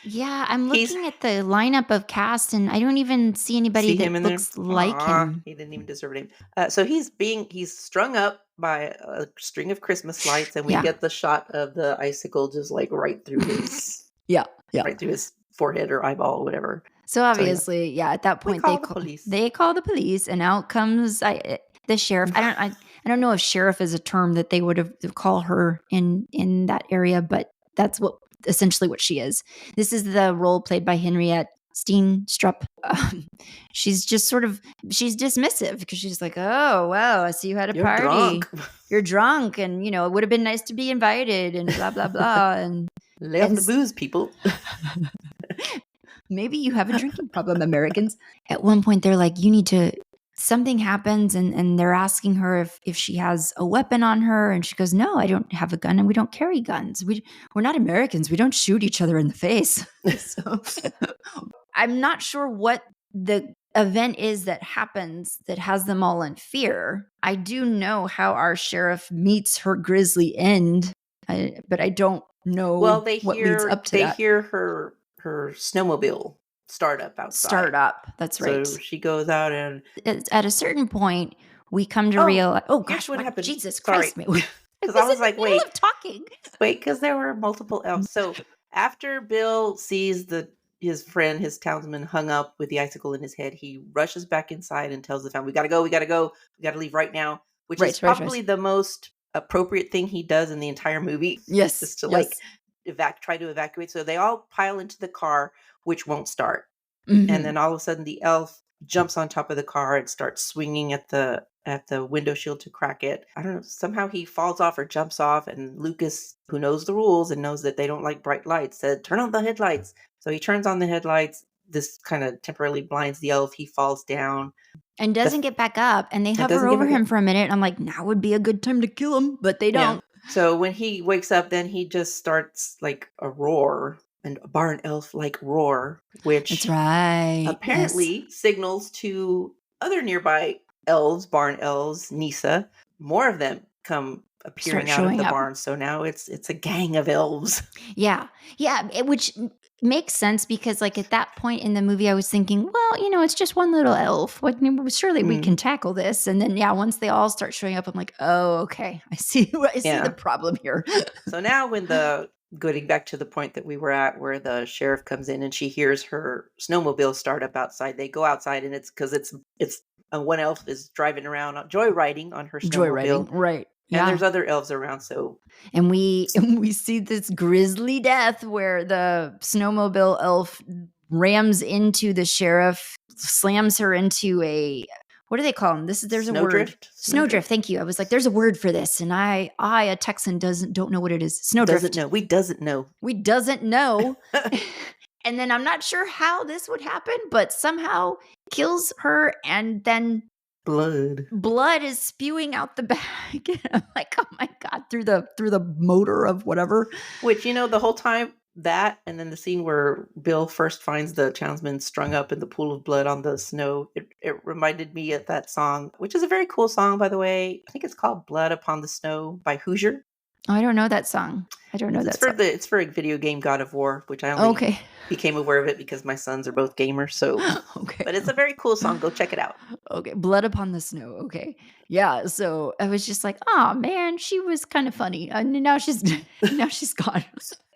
Yeah, I'm looking at the lineup of cast, and I don't even see anybody that looks like him. He didn't even deserve a name. So he's strung up by a string of Christmas lights, and we get the shot of the icicle just like right through his right through his forehead or eyeball or whatever. So obviously, at that point they call the police, and out comes the sheriff. I don't know if sheriff is a term that they would have call her in that area, but that's essentially what she is. This is the role played by Henriette Steenstrup. She's just she's dismissive because she's like, oh, well, I see you had a party. Drunk. You're drunk. And, you know, it would have been nice to be invited and blah, blah, blah. And lay off the booze, people. Maybe you have a drinking problem, Americans. At one point, they're like, you need to, something happens and they're asking her if she has a weapon on her. And she goes, no, I don't have a gun and we don't carry guns. We're not Americans. We don't shoot each other in the face. So I'm not sure what the event is that happens that has them all in fear. I do know how our sheriff meets her grisly end, but I don't know what leads up to that. They hear her snowmobile start up outside. That's right. So she goes out and at a certain point we come to realize, oh gosh, what happened? Jesus Christ. Because I was like, wait, talking. Wait, because there were multiple elves. So after Bill sees his friend, his townsman, hung up with the icicle in his head, he rushes back inside and tells the family, we gotta go, we gotta leave right now, which is probably the most appropriate thing he does in the entire movie. Yes. Just to try to evacuate. So they all pile into the car, which won't start. Mm-hmm. And then all of a sudden the elf jumps on top of the car and starts swinging at the window shield to crack it. I don't know. Somehow he falls off or jumps off, and Lucas, who knows the rules and knows that they don't like bright lights, said, turn on the headlights. So he turns on the headlights. This kind of temporarily blinds the elf. He falls down. And doesn't get back up. And they hover over him for a minute. I'm like, now would be a good time to kill him, but they don't. Yeah. So when he wakes up, then he just starts like a roar. And a barn elf-like roar, which that's right. apparently signals to other nearby elves, barn elves, Nisa. More of them come appearing out of the barn. So now it's a gang of elves. Yeah. Which makes sense because like at that point in the movie, I was thinking, well, you know, it's just one little elf. Surely we can tackle this. And then once they all start showing up, I'm like, oh, okay, I see the problem here. So now when going back to the point that we were at where the sheriff comes in and she hears her snowmobile start up outside. They go outside and it's because it's one elf is driving around joyriding on her snowmobile. Right. And there's other elves around. And we see this grisly death where the snowmobile elf rams into the sheriff, slams her into a, what do they call them? There's a word. Snowdrift. Thank you. I was like, there's a word for this. And I a Texan, don't know what it is. Snowdrift. We doesn't know. And then I'm not sure how this would happen, but somehow kills her. And then blood is spewing out the bag. I'm like, oh my God, through the motor of whatever. Which, the whole time, that and then the scene where Bill first finds the townsman strung up in the pool of blood on the snow, it reminded me of that song, which is a very cool song, by the way. I think it's called Blood Upon the Snow by Hoosier. Oh, I don't know that song. I don't know that song. It's for a video game, God of War, which I only Okay. became aware of it because my sons are both gamers. So, Okay. but it's a very cool song. Go check it out. Okay. Blood Upon the Snow. Okay. Yeah. So I was just like, oh man, she was kind of funny. And now she's now she's gone.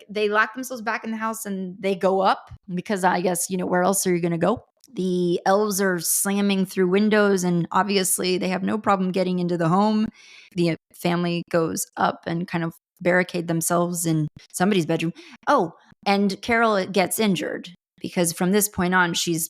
They lock themselves back in the house and they go up because I guess, where else are you going to go? The elves are slamming through windows and obviously they have no problem getting into the home. The family goes up and kind of barricade themselves in somebody's bedroom. Oh, and Carol gets injured because from this point on she's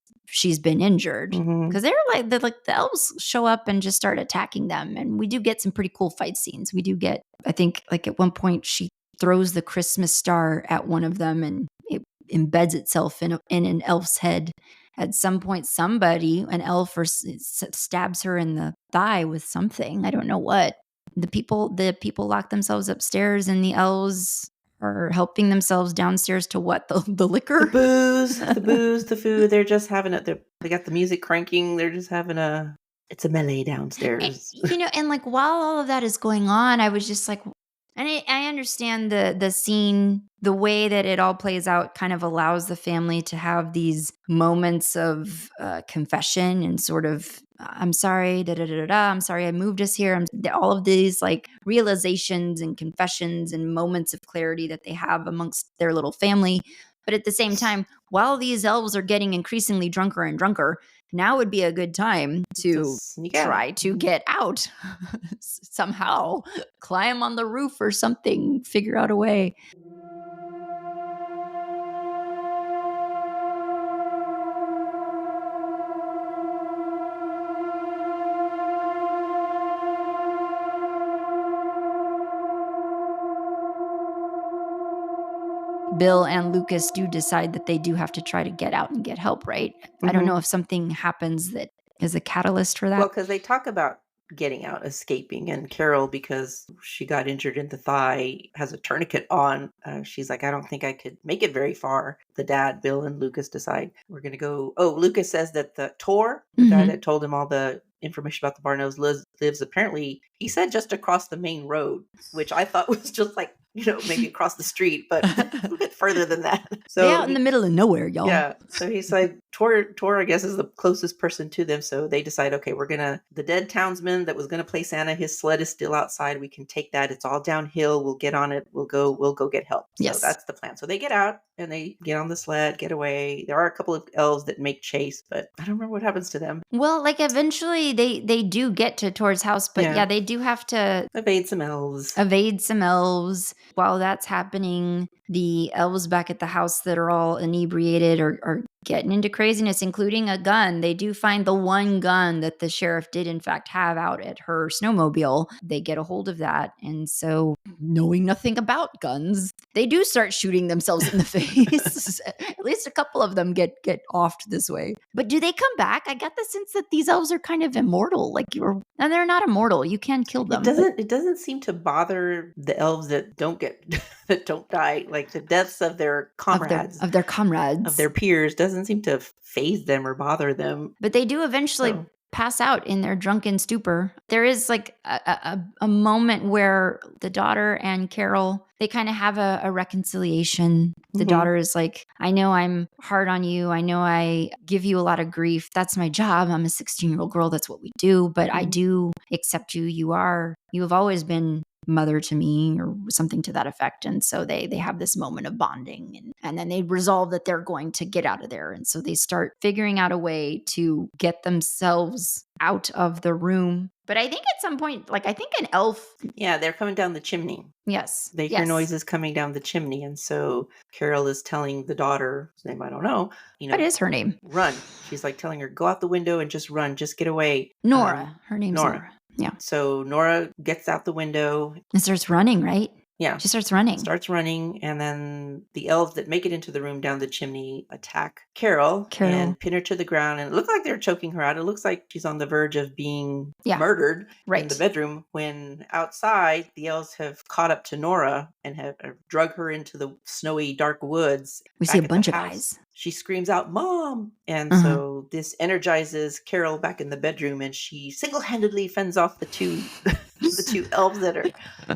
been injured because they're like the elves show up and just start attacking them, and we do get some pretty cool fight scenes. We do get, I think, like at one point she throws the Christmas star at one of them and it embeds itself in an elf's head. At some point, an elf, stabs her in the thigh with something. I don't know what. The people lock themselves upstairs, and the elves are helping themselves downstairs to what? The liquor? The booze, the food. They're just having it. They got the music cranking. They're just having it's a melee downstairs. And like while all of that is going on, I was just like, and I understand the scene, the way that it all plays out kind of allows the family to have these moments of confession and sort of, I'm sorry, I'm sorry I moved us here. All of these like realizations and confessions and moments of clarity that they have amongst their little family. But at the same time, while these elves are getting increasingly drunker and drunker, now would be a good time to try to get out somehow, climb on the roof or something, figure out a way. Bill and Lucas do decide that they do have to try to get out and get help, right? I don't know if something happens that is a catalyst for that. Well, because they talk about getting out, escaping, and Carol, because she got injured in the thigh, has a tourniquet on. She's like, I don't think I could make it very far. The dad, Bill, and Lucas decide we're going to go. Oh, Lucas says that the guy that told him all the information about the Barnos lives apparently, he said, just across the main road, which I thought was just like, maybe across the street, but a bit further than that. So out in the middle of nowhere, y'all. Yeah. So he's like, Tor, I guess, is the closest person to them. So they decide, okay, the dead townsman that was going to play Santa, his sled is still outside. We can take that. It's all downhill. We'll get on it. We'll go get help. So that's the plan. So they get out and they get on the sled, get away. There are a couple of elves that make chase, but I don't remember what happens to them. Well, like eventually they do get to Tor's house, but yeah, they do have to evade some elves. While that's happening, the elves back at the house that are all inebriated are getting into craziness, including a gun. They do find the one gun that the sheriff did in fact have out at her snowmobile. They get a hold of that. And so, knowing nothing about guns, they do start shooting themselves in the face. At least a couple of them get offed this way. But do they come back? I got the sense that these elves are kind of immortal. And they're not immortal. You can kill them. It doesn't seem to bother the elves that don't die. Like the deaths of their comrades. Of their comrades. Of their peers doesn't seem to faze them or bother them. But they do eventually pass out in their drunken stupor. There is like a moment where the daughter and Carol, they kind of have a reconciliation. The daughter is like, I know I'm hard on you. I know I give you a lot of grief. That's my job. I'm a 16-year-old girl. That's what we do. But I do accept you. You have always been mother to me, or something to that effect. And so they have this moment of bonding, and then they resolve that they're going to get out of there. And so they start figuring out a way to get themselves out of the room. But I think at some point, I think an elf. Yeah, they're coming down the chimney. Yes. They hear noises coming down the chimney. And so Carol is telling the daughter, whose name I don't know. What is her name? Run. She's like telling her, go out the window and just run. Just get away. Nora. Her name's Nora. Yeah. So Nora gets out the window. And starts running, right? Yeah. She starts running. And then the elves that make it into the room down the chimney attack Carol and pin her to the ground. And it looked like they're choking her out. It looks like she's on the verge of being murdered in the bedroom, when outside the elves have caught up to Nora and have drug her into the snowy, dark woods. We see a bunch of eyes. She screams out, Mom! And so this energizes Carol back in the bedroom, and she single-handedly fends off the two two elves that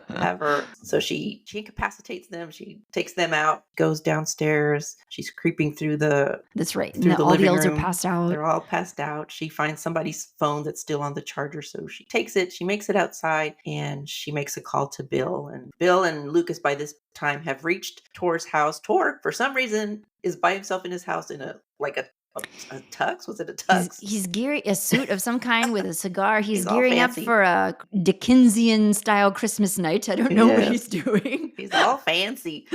have her. So she incapacitates them. She takes them out, goes downstairs. She's creeping through the That's right. through And the all the living elves room. are passed out. They're all passed out. She finds somebody's phone that's still on the charger. So she takes it. She makes it outside and she makes a call to Bill. And Bill and Lucas by this time have reached Tor's house. Tor, for some reason, is by himself in his house in a tux? Was it a tux? He's gearing a suit of some kind with a cigar. He's all gearing up fancy. for a Dickensian style Christmas night. I don't know what he's doing. He's all fancy.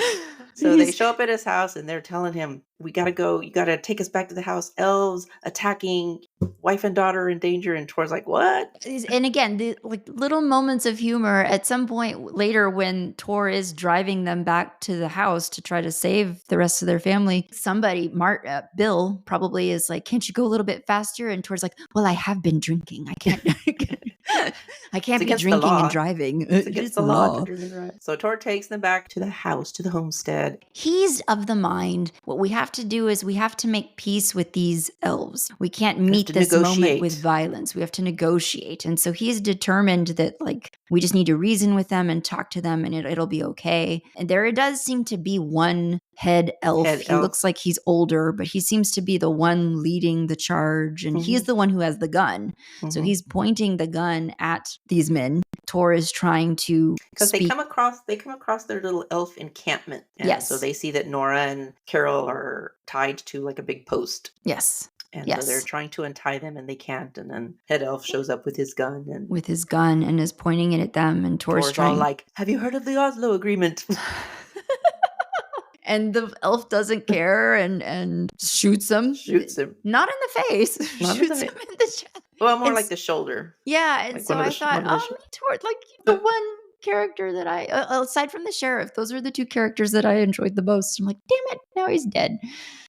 So they show up at his house and they're telling him, we got to go. You got to take us back to the house. Elves attacking, wife and daughter in danger. And Tor's like, what? And again, the little moments of humor at some point later when Tor is driving them back to the house to try to save the rest of their family. Somebody, Bill probably is like, can't you go a little bit faster? And Tor's like, well, I have been drinking. I can't. I can't be drinking and driving. It's against the law. So Tor takes them back to the house, to the homestead. He's of the mind, what we have to do is we have to make peace with these elves. We can't meet this moment with violence. We have to negotiate. And so he's determined that we just need to reason with them and talk to them and it'll be okay. And there does seem to be one head elf. He looks like he's older, but he seems to be the one leading the charge. And he's the one who has the gun. So he's pointing the gun at these men. Tor is trying to because they come across their little elf encampment. And so they see that Nora and Carol are tied to a big post. Yes. And so they're trying to untie them and they can't. And then head elf shows up with his gun and is pointing it at them. And Tor's all like, have you heard of the Oslo Agreement? And the elf doesn't care and shoots him. Not in the face. Shoots him in the chest. Well, more like the shoulder. Yeah. And so I thought, Tor, the one character that aside from the sheriff, those are the two characters that I enjoyed the most. I'm like, damn it, now he's dead.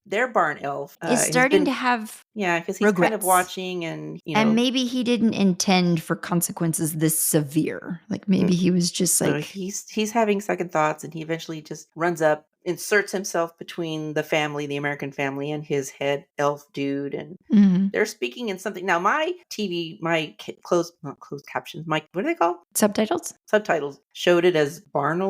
Their barn elf is starting to have because he's kind of watching and and maybe he didn't intend for consequences this severe. Maybe he was just so he's having second thoughts and he eventually just runs up, inserts himself between the American family and his head elf dude, and they're speaking in something. Now my closed captions, what are they called? Subtitles showed it as barn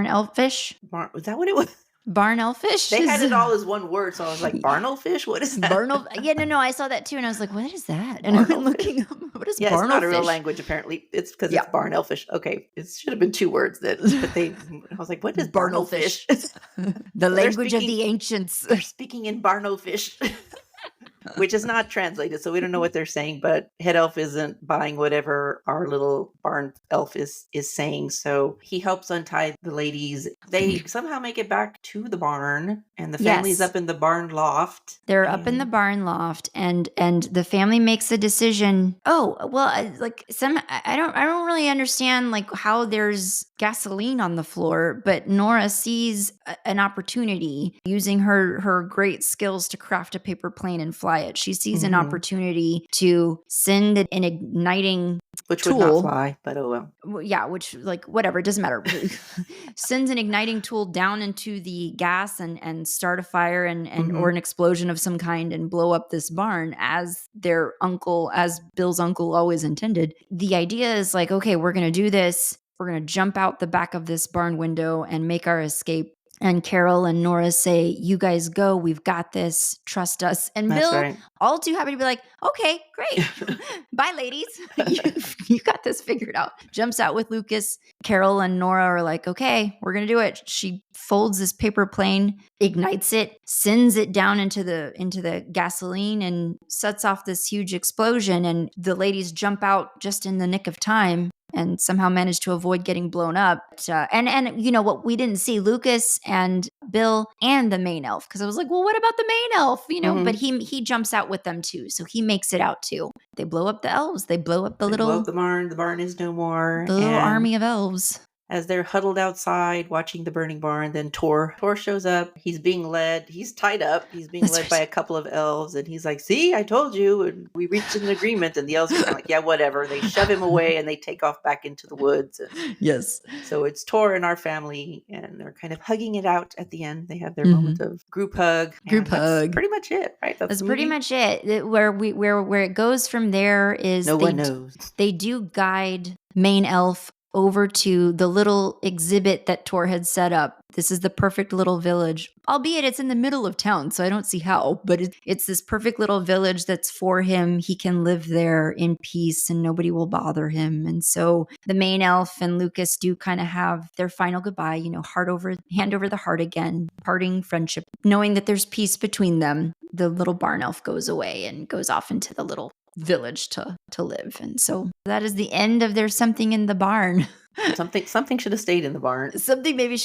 elfish. Was that what it was? Barn elfish? They had it all as one word, so I was like, barn elfish? What is that? I saw that too, and I was like, what is that? And I'm looking up, what is barn elfish? It's not a real language, apparently. It's because it's barn elfish. Okay, it should have been two words, I was like, what is barn elfish? The language of the ancients. They're speaking in barn elfish. Which is not translated, so we don't know what they're saying, but head elf isn't buying whatever our little barn elf is saying, so he helps untie the ladies. They somehow make it back to the barn, and the family's up in the barn loft. They're up in the barn loft, and the family makes a decision. I don't really understand how there's gasoline on the floor, but Nora sees an opportunity using her great skills to craft a paper plane and fly it. She sees an opportunity to send an igniting which tool. Would not fly, but oh well. Yeah, which whatever, it doesn't matter. Sends an igniting tool down into the gas and start a fire and or an explosion of some kind and blow up this barn as Bill's uncle always intended. The idea is okay, we're going to do this. We're going to jump out the back of this barn window and make our escape. And Carol and Nora say, you guys go, we've got this, trust us. And That's Bill, right. all too happy to be like, okay, great. Bye, ladies. you got this figured out. Jumps out with Lucas. Carol and Nora are like, okay, we're going to do it. She folds this paper plane, ignites it, sends it down into the gasoline and sets off this huge explosion. And the ladies jump out just in the nick of time and somehow managed to avoid getting blown up. And you know what, we didn't see Lucas and Bill and the main elf, because I was like, well, what about the main elf? But he jumps out with them too, so he makes it out too. They blow up the elves. They blow up the barn. The barn is no more. The little army of elves. As they're huddled outside watching the burning barn, then Tor shows up. He's being led. He's tied up. He's being led by a couple of elves. And he's like, see, I told you. And we reached an agreement. And the elves are kind of like, yeah, whatever. They shove him away and they take off back into the woods. And yes. So it's Tor and our family. And they're kind of hugging it out at the end. They have their moment of group hug. That's pretty much it, right? That's pretty much it. Where it goes from there is one knows. They do guide main elf over to the little exhibit that Tor had set up. This is the perfect little village, albeit it's in the middle of town, so I don't see how, but it's this perfect little village that's for him. He can live there in peace and nobody will bother him. And so the main elf and Lucas do kind of have their final goodbye, hand over the heart again, parting friendship, knowing that there's peace between them. The little barn elf goes away and goes off into the little village to live. And so that is the end of There's Something in the Barn. Something should have stayed in the barn. Something maybe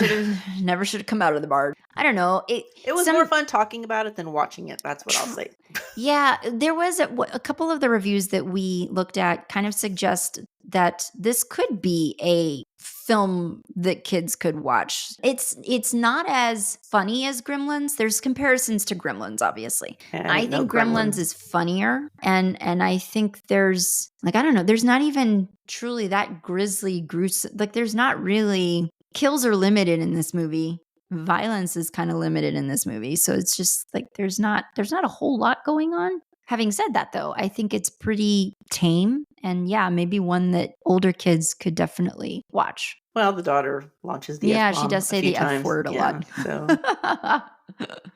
never should have come out of the barn. I don't know. It was more fun talking about it than watching it. That's what I'll say. Yeah, there was a couple of the reviews that we looked at kind of suggest that this could be a film that kids could watch. It's not as funny as Gremlins. There's comparisons to Gremlins, obviously. I think Gremlins is funnier, and I think there's I don't know, there's not even truly that grisly, gruesome. There's not really, kills are limited in this movie. Violence is kind of limited in this movie, so it's just there's not a whole lot going on. Having said that, though, I think it's pretty tame, and yeah, maybe one that older kids could definitely watch. Well, the daughter launches the F-bomb she does say the F word a lot. So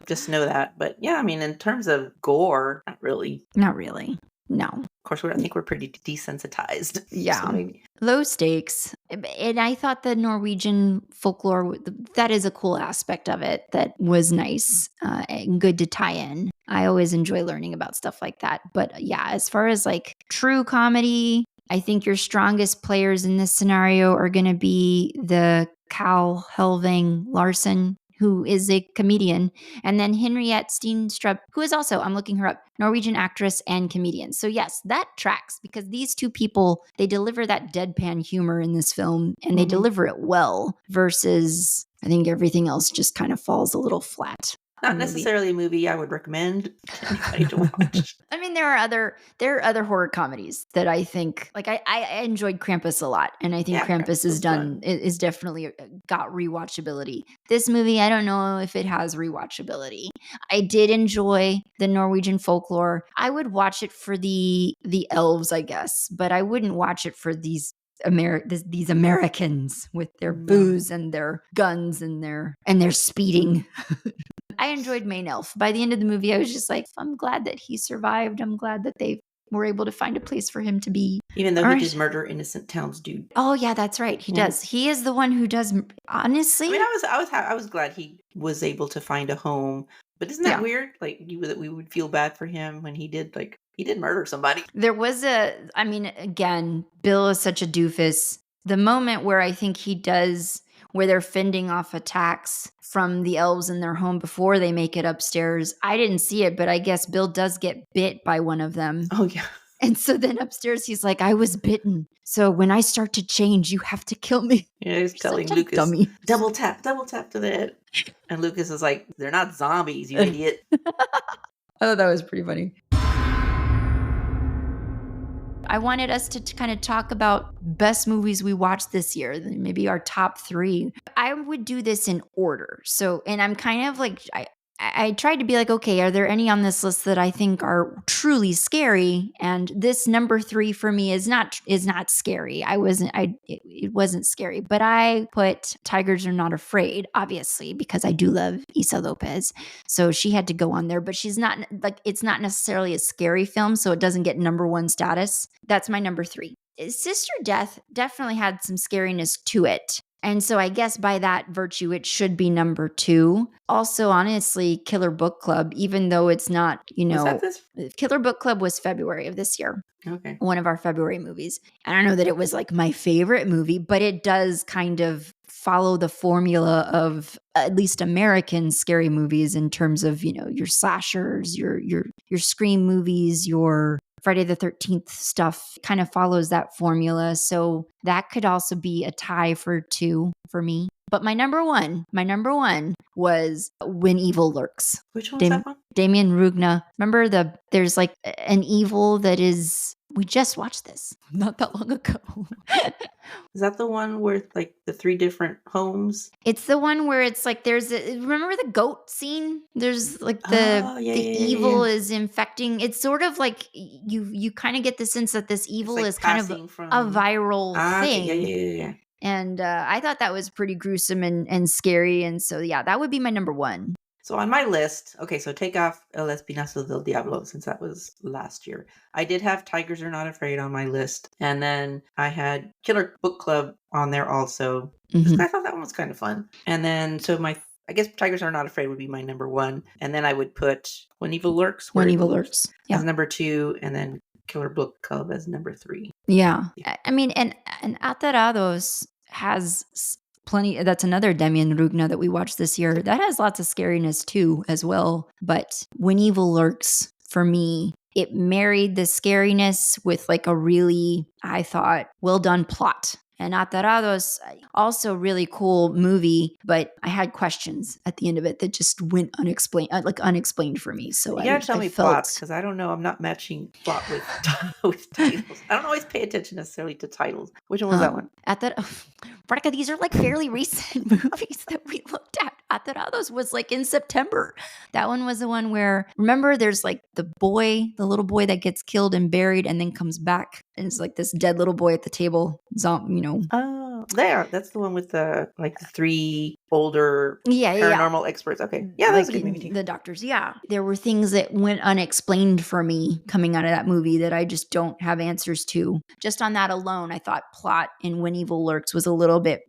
just know that. But yeah, I mean, in terms of gore, not really. Not really. No. Of course, I think we're pretty desensitized. Yeah. So low stakes. And I thought the Norwegian folklore, that is a cool aspect of it that was nice and good to tie in. I always enjoy learning about stuff like that. But yeah, as far as true comedy, I think your strongest players in this scenario are going to be the Calle Helevang-Larsen, who is a comedian, and then Henriette Steenstrup, who is also, I'm looking her up, Norwegian actress and comedian. So yes, that tracks, because these two people, they deliver that deadpan humor in this film, and they deliver it well, versus I think everything else just kind of falls a little flat. Not necessarily a movie I would recommend anybody to watch. I mean, there are other horror comedies that I think, I enjoyed Krampus a lot, and I think Krampus is definitely got rewatchability. This movie, I don't know if it has rewatchability. I did enjoy the Norwegian folklore. I would watch it for the elves, I guess, but I wouldn't watch it for these Americans with their booze and their guns and their speeding. I enjoyed Main Elf. By the end of the movie, I was just I'm glad that he survived. I'm glad that they were able to find a place for him to be. Even though he did murder innocent townsdude. Oh yeah, that's right. He does. He is the one who does. Honestly, I mean, I was glad he was able to find a home. But isn't that weird? That we would feel bad for him when he did he did murder somebody. There was again, Bill is such a doofus. The moment where I think he does, where they're fending off attacks from the elves in their home before they make it upstairs. I didn't see it, but I guess Bill does get bit by one of them. Oh, yeah. And so then upstairs, he's like, I was bitten. So when I start to change, you have to kill me. Yeah, he's telling Lucas, dummy. Double tap to the head. And Lucas is like, they're not zombies, you idiot. I thought that was pretty funny. I wanted us to kind of talk about best movies we watched this year, maybe our top 3. I would do this in order. So, and I'm kind of I tried to be okay, are there any on this list that I think are truly scary? And this number 3 for me is not scary. It wasn't scary, but I put Tigers Are Not Afraid, obviously, because I do love Issa Lopez. So she had to go on there, but she's not it's not necessarily a scary film, so it doesn't get number 1 status. That's my number 3. Sister Death definitely had some scariness to it. And so I guess by that virtue, it should be number 2. Also, honestly, Killer Book Club, even though it's not, Killer Book Club was February of this year. Okay. One of our February movies. I don't know that it was my favorite movie, but it does kind of follow the formula of at least American scary movies in terms of, your slashers, your Scream movies, your Friday the 13th stuff kind of follows that formula. So that could also be a tie for 2 for me. But my number one was When Evil Lurks. Which one's that one? Damien Rugna. Remember there's an evil that is We just watched this not that long ago. Is that the one where like the 3 different homes? It's the one where it's like remember the goat scene? There's like Oh, yeah, the yeah, yeah, evil yeah. is infecting. It's sort of like you kind of get the sense that this It's evil like is kind of passing a from viral okay, yeah, thing. yeah, yeah, yeah. And I thought that was pretty gruesome and scary. And so, yeah, that would be my number one. So on my list, okay, so take off El Espinazo del Diablo since that was last year. I did have Tigers Are Not Afraid on my list, and then I had Killer Book Club on there also. Just I thought that one was kind of fun. And then so I guess Tigers Are Not Afraid would be my number one, and then I would put When Evil Lurks, When Evil Lurks, as number 2, and then Killer Book Club as number 3. Yeah, I mean, and Atarados has plenty. That's another Demian Rugna that we watched this year. That has lots of scariness too, as well. But When Evil Lurks, for me, it married the scariness with like a really, I thought, well done plot. And Atarados, also really cool movie, but I had questions at the end of it that just went unexplained for me. So you gotta tell me plots, because I don't know. I'm not matching plot with with titles. I don't always pay attention necessarily to titles. Which one was that one? Veronica, these are like fairly recent movies that we looked at. Atarados was like in September. That one was the one where, remember, there's like the little boy that gets killed and buried and then comes back. And it's like this dead little boy at the table, Oh, that's the one with the 3 older paranormal experts. Okay. Yeah, that was a good movie too. The doctors, yeah. There were things that went unexplained for me coming out of that movie that I just don't have answers to. Just on that alone, I thought plot in When Evil Lurks was a little bit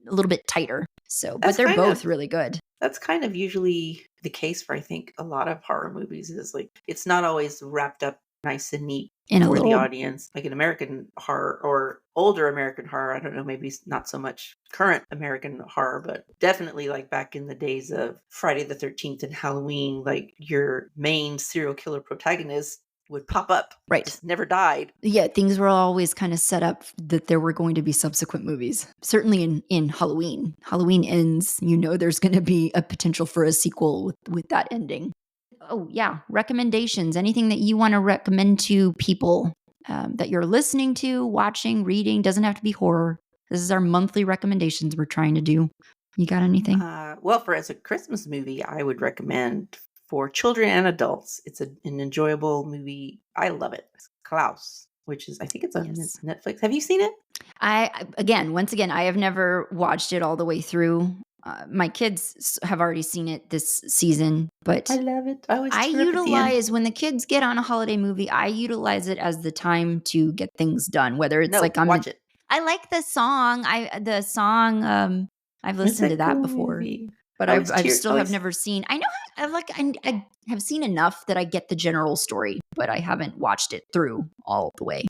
tighter. So, but they're both really good. That's kind of usually the case for, I think, a lot of horror movies, is like it's not always wrapped up nice and neat for the audience. Like an American horror or older American horror, I don't know, maybe not so much current American horror, but definitely like back in the days of Friday the 13th and Halloween, like your main serial killer protagonist would pop up. Right. Just never died. Yeah, things were always kind of set up that there were going to be subsequent movies. Certainly in Halloween. Halloween ends, there's going to be a potential for a sequel with that ending. Oh, yeah. Recommendations. Anything that you want to recommend to people that you're listening to, watching, reading. Doesn't have to be horror. This is our monthly recommendations we're trying to do. You got anything? Well, as a Christmas movie, I would recommend for children and adults. It's an enjoyable movie. I love it. It's Klaus, which is, I think it's on Netflix. Have you seen it? Once again, I have never watched it all the way through. My kids have already seen it this season, but I love it. I utilize when the kids get on a holiday movie, I utilize it as the time to get things done. Whether it's watch it. I like the song. I've listened to that before, movie. But I still have never seen. I know I have seen enough that I get the general story, but I haven't watched it through all the way.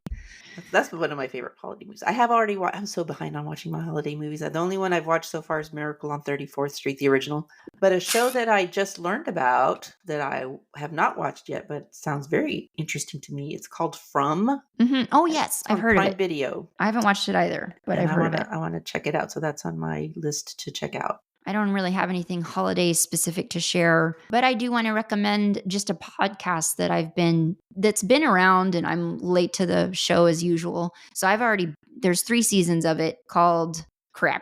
That's one of my favorite holiday movies. I have already watched. I'm so behind on watching my holiday movies. The only one I've watched so far is Miracle on 34th Street, the original. But a show that I just learned about that I have not watched yet, but sounds very interesting to me. It's called From. Mm-hmm. Oh yes, I've heard of it. Video. I haven't watched it either, but I've heard of it. I want to check it out. So that's on my list to check out. I don't really have anything holiday specific to share, but I do want to recommend just a podcast that's been around, and I'm late to the show as usual. So there's 3 seasons of it called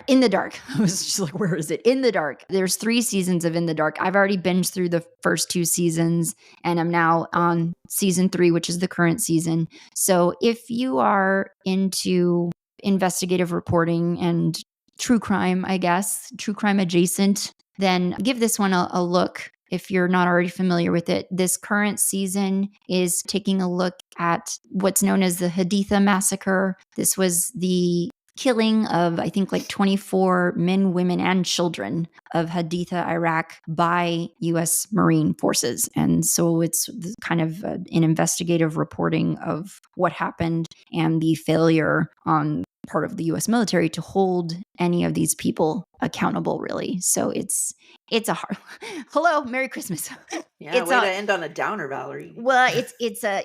In the Dark. I was just like, where is it? In the Dark. There's 3 seasons of In the Dark. I've already binged through the first 2 seasons, and I'm now on season 3, which is the current season. So if you are into investigative reporting and true crime, I guess, true crime adjacent, then give this one a look if you're not already familiar with it. This current season is taking a look at what's known as the Haditha massacre. This was the killing of, I think, like 24 men, women, and children of Haditha, Iraq by U.S. Marine forces. And so it's kind of an investigative reporting of what happened and the failure on part of the U.S. military to hold any of these people accountable, really. So it's a hard. Hello, Merry Christmas. Yeah, way to end on a downer, Valerie. Well,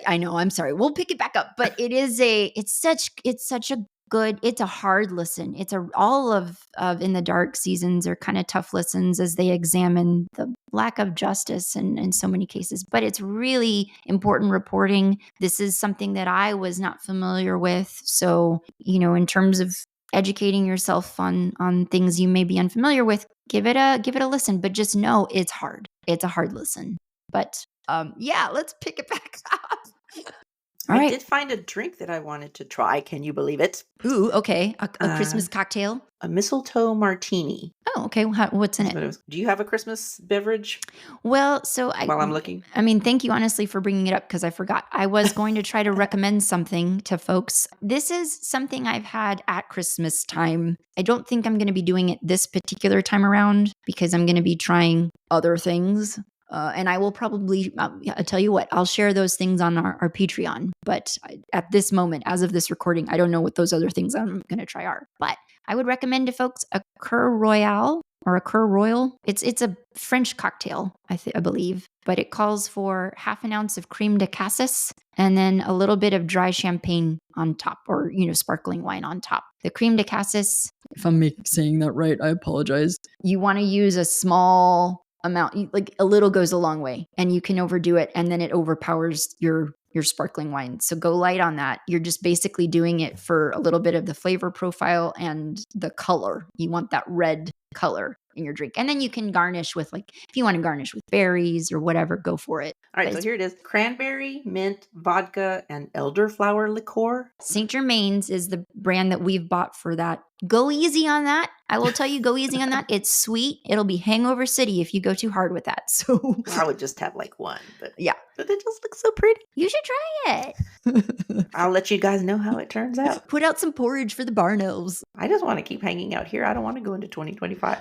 I know. I'm sorry. We'll pick it back up, but it's such a good. It's a hard listen. All of In the Dark seasons are kind of tough listens as they examine the lack of justice in so many cases. But it's really important reporting. This is something that I was not familiar with. So, in terms of educating yourself on things you may be unfamiliar with, give it a listen. But just know it's hard. It's a hard listen. But let's pick it back up. I did find a drink that I wanted to try. Can you believe it? Ooh, okay. A Christmas cocktail? A mistletoe martini. Oh, okay. What's in it? Do you have a Christmas beverage? Well, while I'm looking. Thank you honestly for bringing it up because I forgot. I was going to try to recommend something to folks. This is something I've had at Christmas time. I don't think I'm going to be doing it this particular time around because I'm going to be trying other things. And I will probably, I'll tell you what, I'll share those things on our Patreon. But at this moment, as of this recording, I don't know what those other things I'm going to try are. But I would recommend to folks a Cœur Royal or a Cœur Royal. It's a French cocktail, I believe. But it calls for half an ounce of creme de cassis and then a little bit of dry champagne on top or, sparkling wine on top. The creme de cassis, if I'm saying that right, I apologize. You want to use a small amount, like a little goes a long way, and you can overdo it and then it overpowers your sparkling wine. So go light on that. You're just basically doing it for a little bit of the flavor profile and the color. You want that red color in your drink. And then you can garnish with if you want to garnish with berries or whatever, go for it. All right, so here it is. Cranberry, mint, vodka, and elderflower liqueur. St. Germain's is the brand that we've bought for that. Go easy on that. I will tell you, go easy on that. It's sweet. It'll be hangover city if you go too hard with that. So I would just have one, but yeah. But it just looks so pretty. You should try it. I'll let you guys know how it turns out. Put out some porridge for the barn elves. I just want to keep hanging out here. I don't want to go into 2025.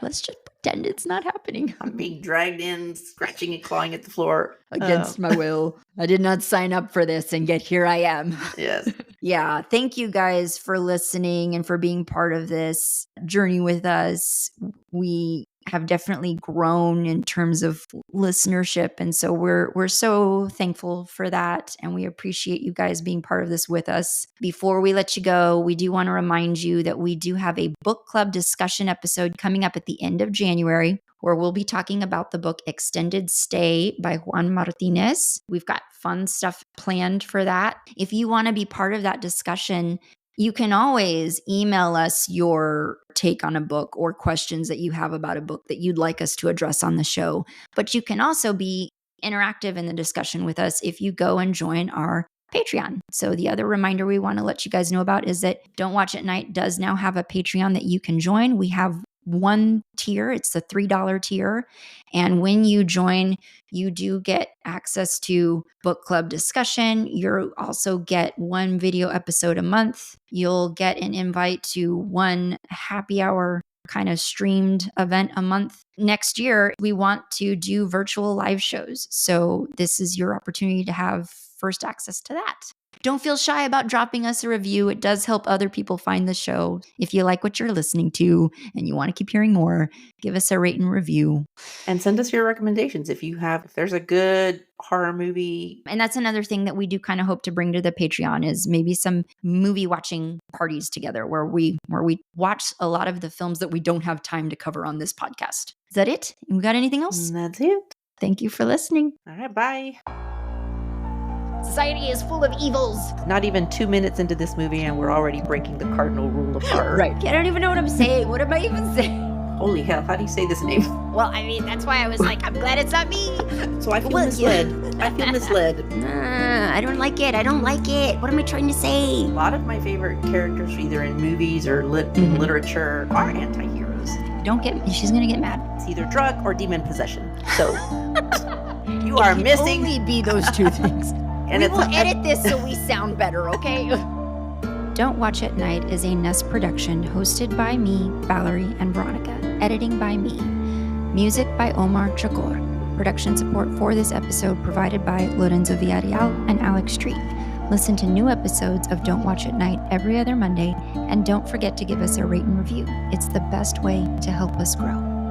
Let's just pretend it's not happening. I'm being dragged in, scratching and clawing at the floor. Against my will. I did not sign up for this, and yet here I am. Yes. Yeah. Thank you guys for listening and for being part of this journey with us. We have definitely grown in terms of listenership. And so we're so thankful for that. And we appreciate you guys being part of this with us. Before we let you go, we do want to remind you that we do have a book club discussion episode coming up at the end of January, where we'll be talking about the book Extended Stay by Juan Martinez. We've got fun stuff planned for that. If you want to be part of that discussion, you can always email us your take on a book or questions that you have about a book that you'd like us to address on the show. But you can also be interactive in the discussion with us if you go and join our Patreon. So the other reminder we want to let you guys know about is that Don't Watch at Night does now have a Patreon that you can join. We have one tier. It's the $3 tier. And when you join, you do get access to book club discussion. You'll also get one video episode a month. You'll get an invite to one happy hour kind of streamed event a month. Next year, we want to do virtual live shows. So this is your opportunity to have first access to that. Don't feel shy about dropping us a review. It does help other people find the show. If you like what you're listening to and you want to keep hearing more, give us a rate and review. And send us your recommendations if there's a good horror movie. And that's another thing that we do kind of hope to bring to the Patreon is maybe some movie watching parties together where we watch a lot of the films that we don't have time to cover on this podcast. Is that it? We got anything else? That's it. Thank you for listening. All right, bye. Society is full of evils. Not even 2 minutes into this movie and we're already breaking the cardinal rule of horror. Right. I don't even know what I'm saying. What am I even saying? Holy hell, how do you say this name? Well, that's why I was like, I'm glad it's not me. So I feel misled. I feel misled. I don't like it. What am I trying to say? A lot of my favorite characters, either in movies or in literature, are anti-heroes. She's going to get mad. It's either drug or demon possession. So you are missing. Only be those two things. And we will edit this so we sound better, okay? Don't Watch at Night is a Nest production hosted by me, Valerie, and Veronica. Editing by me. Music by Omar Chakor. Production support for this episode provided by Lorenzo Villarreal and Alex Street. Listen to new episodes of Don't Watch at Night every other Monday, and don't forget to give us a rate and review. It's the best way to help us grow.